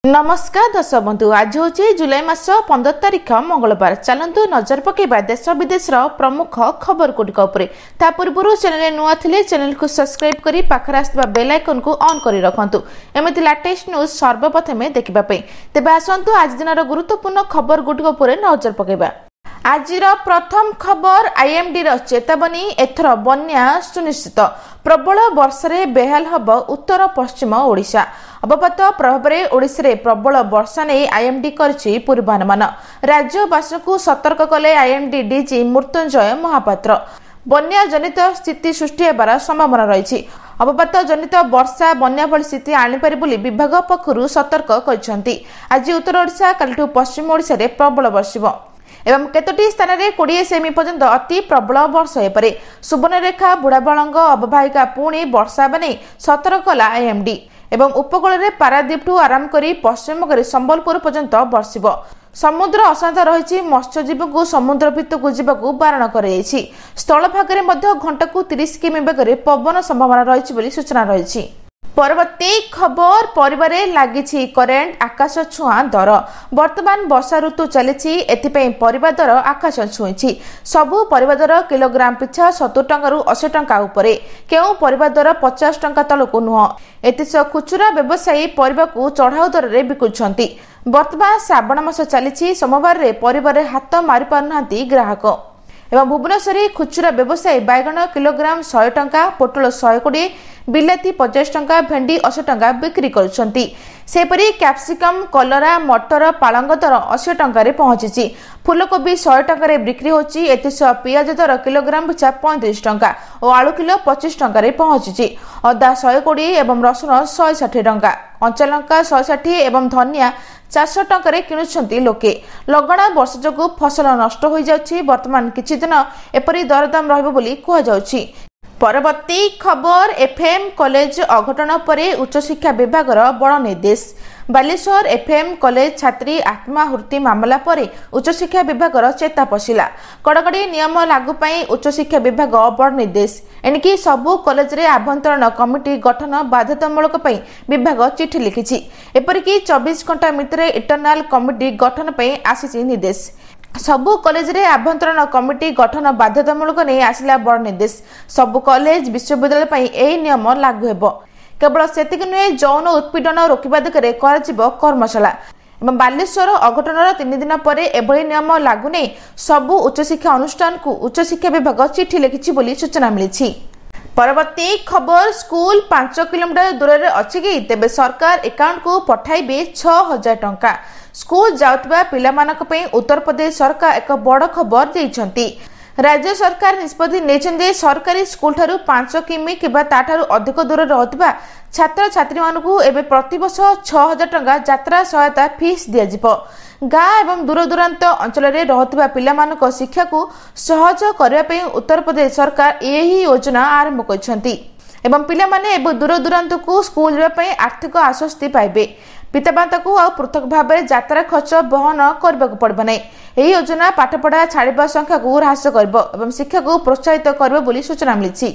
नमस्कार दर्शक बंधु आज हूँ जुलाई मास 15 तारिख मंगलवार। चलतु नजर पकेबा देश विदेश प्रमुख खबर गुड़िक पूर्व चैनल नुआ थिले चैनल को सब्सक्राइब करी पाखरे आसुवा बेल आइकन को ऑन करी रखंतु एमिति लेटेस्ट न्यूज सर्वप्रथमे देखिबा पई। तेबे आसंतु आज दिनर गुरुत्वपूर्ण खबर गुड़िक नजर पकेबा। आजिर प्रथम खबर आईएमडी चेतावनी एथर बन्या सुनिश्चित। प्रबल वर्षा बेहाल हब उत्तर पश्चिम ओडिशा। अवपात प्रभाव ओडिशा प्रबल वर्षा नहीं आईएमडी करछि पूर्वानुमान। राज्यवासी को सतर्क कले आईएमडी डीजी मृत्युंजय महापात्र। बन्या जनित स्थिति सृष्टि होबार संभावना रही। अवपात जनित वर्षा बन्या भली स्थिति आनीपारे बोली विभाग पक्षरु सतर्क करछन्ति। आज उत्तर ओडिशा कालिठु पश्चिम ओडिशा रे प्रबल वर्षिब एवं केतोटी स्थान में 20 सेमी पर्यंत अति प्रबल वर्षा होपरे। सुवर्णरेखा बुढ़ाबलंग अववाहिका पुणी वर्षा बने सतर्क कला आईएमडी एवं उपकूल में पारादीप ठू आरंभ कर पश्चिम संबलपुर पर्यंत बर्षिब। समुद्र अशांत रही मत्स्यजीवी को समुद्र भितरक जावाक बारण कर स्थल भाग में घंटा 30 किमी बेगर पवन संभावना रही सूचना रही। परवर्ती खबर परिवार लगी करेन्ट आकाश छुआ दर। वर्तमान वर्षा ऋतु चली एथिपाई परिवा दर आकाश छुई। सबु परिवा दर किलोग्राम पिछा 70 टंका 80 टंका उपरे। केउ परिवा दर 50 टंका तलकू नुह। एतिस खुचुरा व्यवसायी परिवा को चढ़ाऊ दर रे बिकुछंती। वर्तमान श्रावण मास चली सोमवार रे परिवार हाथ मारि पारनांती ग्राहक एवं भुवनेश्वरी खुचुरा व्यवसायी बैगन किलोग्राम 100 टंका, पोटल 120, बिलाती 50 टंका, भेंडी 80 टंका बिक्री करुछंती। सेपरी कैप्सिकम, कलरा, मटर, पालंग दर 80 टंका रे पहुंची। फूलकोबी 100 टंका रे बिक्री होची। एतिस पियाज दर किलोग्राम पिछा 35 टंका और आलू किलो 25 टंका रे पहुंची। अदा 120 एवं रसुण 160 टंका, कंचा लंका 160 एवं धनिया 400 टंका रे किनुछंती लोके। लगना वर्ष जोगु फसल नष्ट हो जाउछि। वर्तमान किछि दिन एपरि दरदाम रहबो बोली कुहा जाउछि। परवर्ती खबर एफएम कॉलेज अघटन परे उच्च शिक्षा विभाग बड़ निर्देश। बालेश्वर एफएम कॉलेज छात्री आत्माहुति मामला परे उच्च शिक्षा विभाग चेता पशिला। कड़कड़ी नियम लागू पाई उच्च शिक्षा विभाग बड़ निर्देश। एणिकी सबु कॉलेज रे आभ्यंतरण कमिटी गठन बाध्यतामूलक पाई विभाग चिठी लिखिछि। एपरिकी 24 घंटा भितर इंटरनल कमिटी गठन पाई आसीछि निर्देश। सबु कॉलेज रे आभ्यंतरण कमिटी गठन बाध्यतामूलक नहीं आसिला बड़ निर्देश। सबु कॉलेज विश्वविद्यालय पाई एही नियम लागू हेबो। केवल सेतिक नुहे यौन उत्पीड़न रोकवा दिगरे कराजिबो कर्मशाला। एवं बालेश्वर अघटनर 3 दिन परे एभली नियम लागू नहीं सबु उच्च शिक्षा अनुष्ठान को उच्च शिक्षा विभाग चिठी लिखिछि बोली सूचना मिलिछि। परवर्ती खबर स्कूल 5 किलोमीटर दूर रे अछि कि तेबे सरकार अकाउंट को पठाइबे 6000 टंका। स्कूल जाउतबा पिलामानक पई उत्तर प्रदेश सरकार एक बड़ खबर दैछंती। राज्य सरकार निष्पत्ति नेछंदे सरकारी स्कूल ठारू 5 किमी किबा ताठारू अधिक दूर रहउतबा छात्र छात्री मानकू एबे प्रति वर्ष 6000 टंका यात्रा सहायता फीस दिया जिवो। गाँ एवं दूर दूरांत अंचल रे रहउतबा पिलामानक शिक्षा को सहज करबा पई उत्तर प्रदेश सरकार एही योजना आरंभ करछंती एवं पिला माने एबे दूर दूरांत को स्कूल जाबा पई आर्थिक आश्वस्ति पाइबे। पितामाता को पृथक भाव यात्रा खर्च बहन करने को पड़ब ना। यह योजना पाठपढ़ा छाड़ा संख्या को ह्रास कर शिक्षा को प्रोत्साहित कर सूचना मिली।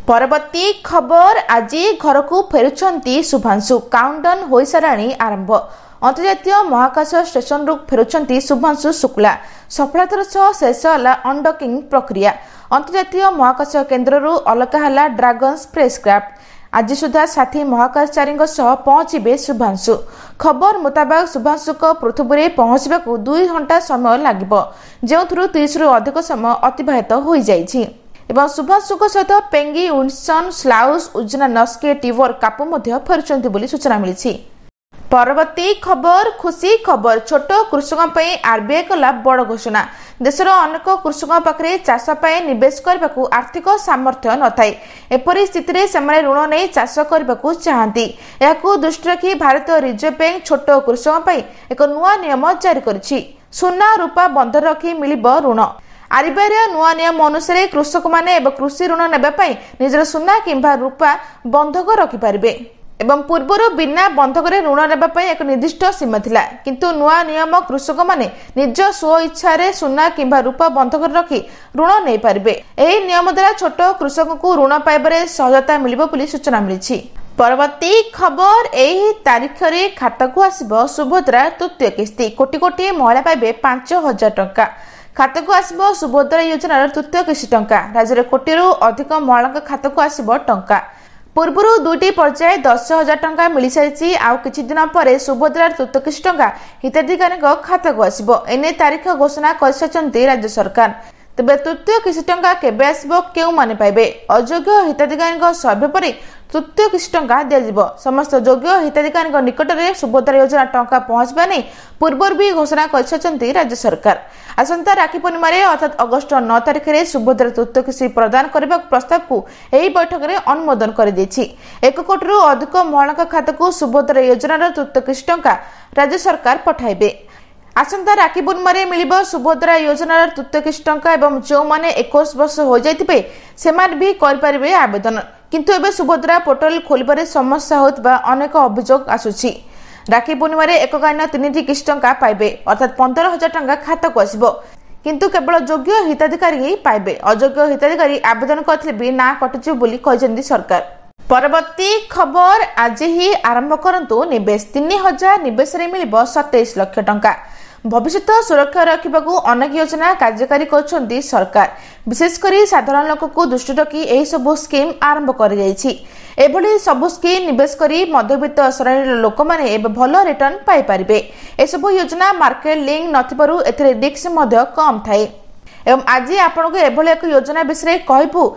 परवर्ती खबर आज घर को फेरुछंती शुभांशु। काउंटडाउन हो साराणी आरंभ। अंतर्जातीय महाकाश स्टेशन रु फेरुछंती शुभांशु शुक्ला। सफलतार सह शेष होला अनडकिंग प्रक्रिया। अंतर्जातीय महाकाश केन्द्र रु अलगा हला ड्रैगन स्पेसक्राफ्ट। आज सुधा साथी महाकाशचारी पहुंचे शुभांशु। खबर मुताबिक शुभांशु पृथ्वी पहुंचा 2 घंटा समय लगे जो 30 रु अधिक समय अतिबाहित हो जाइछि। एवं शुभांशु सहित पेंगी विल्सन स्लाउस उजना नस्के टीवर कापू फेरुचंती बोली सूचना मिली। परवर्ती खबर खुशी खबर छोट कृषकों पर आरबीआई कला बड़ घोषणा। देशर अनेक कृषकों पाखे चाष निवेश करने को आर्थिक सामर्थ्य न थाए। एपरी स्थिति रे सेमाने ऋण नहीं चाष करने को चाहती। यहां दृष्टि रखी भारतीय रिजर्व बैंक छोट कृषकों पर एक नुआ नियम जारी करिछि। सुना रूपा बंध रखी मिलिबो ऋण। आरबीआई नुआ नियम अनुसार कृषक माने कृषि ऋण नेबा निजर सुना किंबा रूपा बंधक रखिपारे एवं पूर्वर बिना बंधक ऋण नेबा एक निर्दिष्ट सीमा थिला। किंतु नुआ नियम कृषक माने निज स्व इच्छा रे सुना किंबा रूपा बंधक रखी ऋण नहीं पारिबे। एही नियम द्वारा छोट कृषक को ऋण पाइबारे सहजता मिलिबो बोली सूचना मिलिछि। परवर्ती खबर एही तारीख रे खाता को आसीबो सुभद्रा तृतीय किस्ती कोटी कोटी महिला पाइबे 5000 टंका खाता को आसीबो सुभद्रा योजनार तृतीय किस्ती टंका राज्य रे कोटीरु अधिक महिला खाता को आसीबो टंका पूर्वरु दुईटी पर्याय 10,000 टंका मिल सारी आउ किछि दिन पर सुभद्रा तृतीय किस्ती टंका हिताधिकारी खाता को आसीबो एने तारीख घोषणा कर राज्य सरकार तेबे तृतीय किस्ती टंका केबे आसीबो केउ माने पाइबे अयोग्य हिताधिकारी सर्वे पर तृतीय किस्ती टंका दिया समस्त योग्य हिताधिकारी निकट में सुभद्रा योजना टंका पहुंचवा नहीं पूर्व भी घोषणा कर राज्य सरकार आसंता राखी पूर्णिमा अर्थात अगस्ट 9 तारिख में सुभद्रा तृतीय किस्ती प्रदान करने प्रस्ताव को यही बैठक में अनुमोदन कर 1 कोटी अधिक महिला खाता को सुभद्रा योजनार तृतीय किस्ती टंका राज्य सरकार पठाइबे आसंता राखी पूर्णिमा मिलिबो सुभद्रा योजनार तृतीय किस्ती टंका एवं जो माने 21 वर्ष हो जाइतिबे सेमान भी कर परिबे आवेदन किंतु एबे सुभद्रा पोर्टल खोलिबारे समस्या होतबा अनेक अभियोग आसुछि राखी पूर्णिमा एक गायन 3टी किस्ती टंका पाइबे अर्थात 15,000 टंका खाता को आसीबो किंतु केवल योग्य हिताधिकारी ही पाइबे अयोग्य हिताधिकारी आवेदन करथिले भी ना कटिछु बोली कहजंदी सरकार परवर्ती खबर आज ही आरंभ करंतु निवेश 3000 निवेश रे मिलिबो 27 लाख टंका भविष्य सुरक्षा रखा अनेक योजना कार्यकारी कर सरकार विशेषकर साधारण लोक को दृष्टि रखी यही सबु स्कीम आरंभ कर सबु स्कीम निवेश करी मध्यवित्त श्रेणी लोक मैंने भल रिटर्न पाई पारिबे एसबु योजना मार्केट लिंक नथिबारु एथिरे रिस्क कम थाए एवं आज आपन को एक योजना विषय कहबू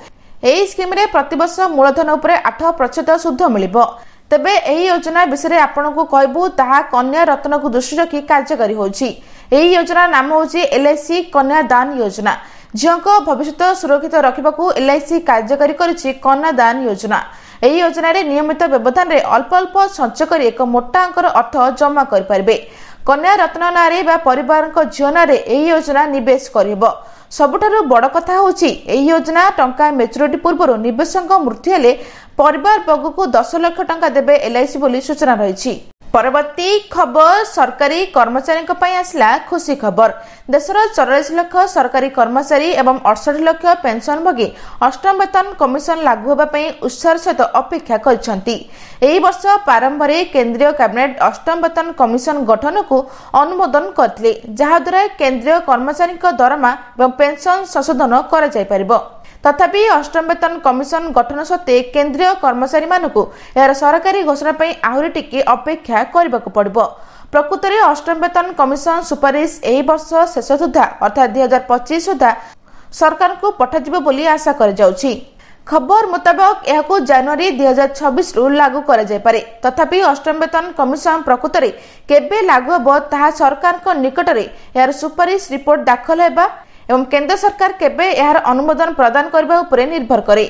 यही स्कीम रे प्रतिवर्ष मूलधन उपरे 8% सुध मिलिबो तेबे एही योजना विषय आपन को कहबू ताहा कन्या रत्न को दृष्टि रखी कार्यकारी होछि एही योजना नाम होछि एलआईसी कन्या दान योजना झियों भविष्य सुरक्षित रखा एलआईसी कार्यकारी करिछि कन्या दान योजना एही योजना रे नियमित व्यवधान रे अल्प अल्प संचय कर एक मोटा अंकर अर्थ जमा कर परिबे कन्या रत्न नारे बा परिवार झियो नारे एही योजना निवेश करहिबो सबुठारु बड़ कथा होछि एही योजना टंका मैच्योरिटी पूर्व निवेशक मृत्यु हेले परिवार वर्ग को 10 लाख टंका देबे एलआईसी बोली सूचना रही परवर्ती खबर सरकारी कर्मचारी आसला खुशी खबर देशर 44 लाख सरकारी कर्मचारी एवं 68 लाख पेंशन भोगी अष्टम वेतन कमिशन लागू होगा उत्साह सहित अपेक्षा करछंती एही वर्ष प्रारंभ में केंद्रीय कैबिनेट अष्टम वेतन कमिशन गठन को अनुमोदन करथिले जहा द्वारा केंद्रीय कर्मचारी दरमा एवं पेंशन संशोधन करा जाय परिबो तथापि अष्टम वेतन कमिशन गठन सत्वे केंद्रीय कर्मचारी मानकु यार सरकारी घोषणा पई आहुरी टिके अपेक्षा करबाकू पड़िबो प्रकृत में अष्टम वेतन कमिशन सुपारिश एही वर्ष शेष सुधा अर्थात 2025 सुधा सरकार को पठाजिबो बोली आशा कर जाउछि खबर मुताबिक यह जनवरी 2026 रु लागू करा जाय पारे तथापि अष्टम वेतन कमिशन प्रकृत में केबे लागू हेबो ताहा सरकार को निकट में यार सुपारिश रिपोर्ट दाखल हेबा एवं केंद्र सरकार केबे यार अनुमोदन प्रदान करबा उपरे निर्भर करे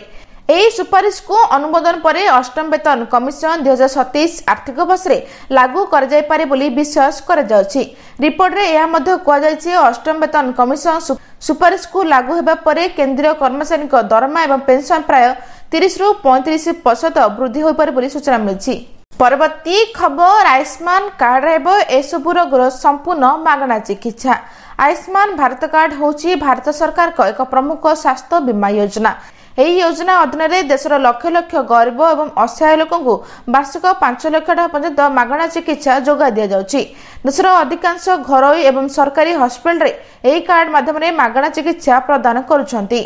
एही सुपारिश को अनुमोदन पर अष्टम वेतन कमिशन 2027 आर्थिक वर्ष रे लागू कर जाय पारे बोली विश्वास कर जाउछि रिपोर्ट रे यह मध्य कुआ जायछि अष्टम वेतन कमिशन सुपारिश को लागू हेबा परे केंद्रीय कर्मचारी दरमा एवं पेंशन प्राय 30 रु 35% वृद्धि होई पारे बोली सूचना मिलछि परवर्ती खबर आयुष्मान कार्ड रहबो एसबु रोगर संपूर्ण मागणा चिकित्सा आयुष्मान भारत कार्ड होची भारत सरकार को एक प्रमुख स्वास्थ्य बीमा योजना एही योजना अधीन देशर लक्ष लक्ष गरीब एवं असहाय लोक वार्षिक 5 लाख टका पर्यंत मागणा चिकित्सा जोगा दि जाउछि देशर अधिकांश घरोई एवं सरकारी हॉस्पिटल रे एही कार्ड माध्यम मागणा चिकित्सा प्रदान करुछंती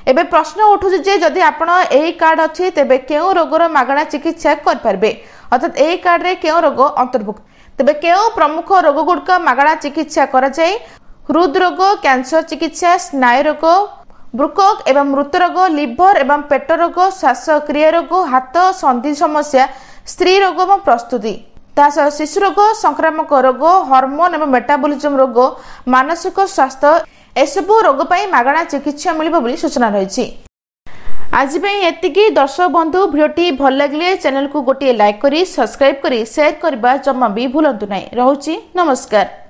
एबे प्रश्न उठुछि जे जदि आपण एही कार्ड अछि तेबे केउ रोगर मागणा चिकित्सा कर परबे अर्थात एही कार्ड रे केउ रोग अंतर्भुक्त तेबे केउ प्रमुख रोग गुडक मागणा चिकित्सा करा जाय हृदरोग कैंसर चिकित्सा स्नायु रोग वृकक एवं मृत रोग लिभर एवं पेट रोग श्वासक्रिया रोग हाथ संधि समस्या स्त्री रोग एवं प्रस्तुति तासह शिशु रोग संक्रामक रोग हार्मोन एवं मेटाबॉलिज्म रोग मानसिक स्वास्थ्य एसबु रोग पई मागणा चिकित्सा मिलिबो बोली सूचना रही आज एतिकी दर्शक बंधु भिडियोटी भल लगे चैनल को गोटे लाइक करी सब्सक्राइब करी शेयर करबा जम्मा भी भूलंतु नहीं रहुची नमस्कार।